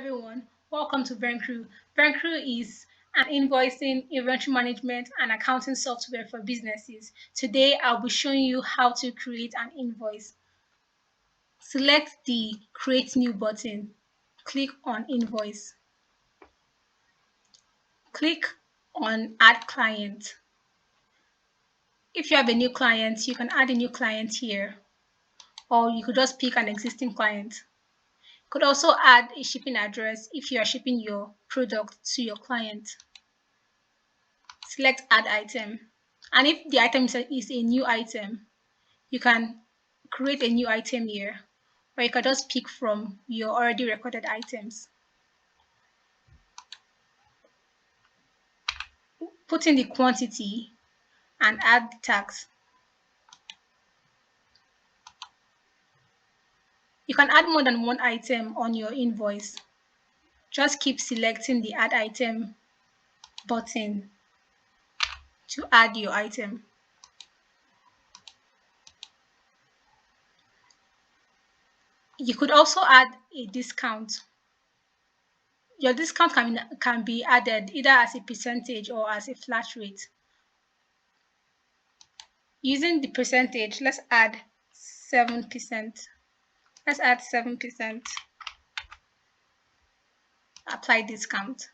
everyone. Welcome to Vencru. Vencru is an invoicing, inventory management, and accounting software for businesses. Today, I'll be showing you how to create an invoice. Select the Create New button. Click on Invoice. Click on Add Client. If you have a new client, you can add a new client here, or you could just pick an existing client. Could also add a shipping address if you are shipping your product to your client. Select add item. And if the item is a new item, you can create a new item here, or you can just pick from your already recorded items. Put in the quantity and add the tax. You can add more than one item on your invoice. Just keep selecting the add item button to add your item. You could also add a discount. Your discount can be added either as a percentage or as a flat rate. Using the percentage, let's add 7%. Let's add 7%. Apply discount.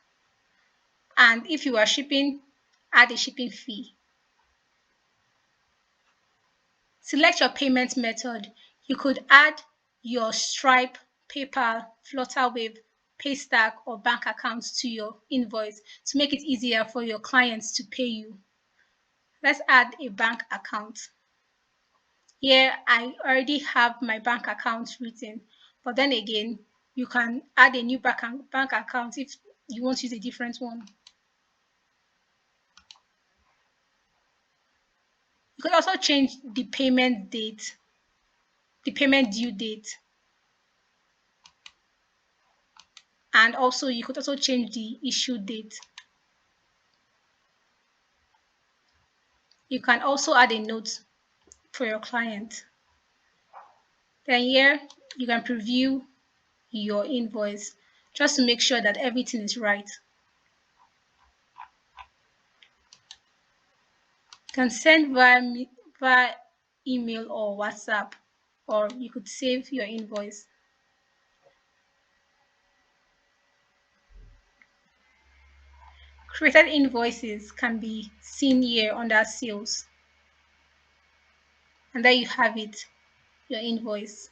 And if you are shipping, add a shipping fee. Select your payment method. You could add your Stripe, PayPal, Flutterwave, Paystack, or bank accounts to your invoice to make it easier for your clients to pay you. Let's add a bank account. Here, I already have my bank account written, but then again, you can add a new bank account if you want to use a different one. You can also change the payment date, the payment due date, and also you could also change the issue date. You can also add a note for your client. Then here, you can preview your invoice just to make sure that everything is right. You can send via email or WhatsApp, or you could save your invoice. Created invoices can be seen here under sales. And there you have it, your invoice.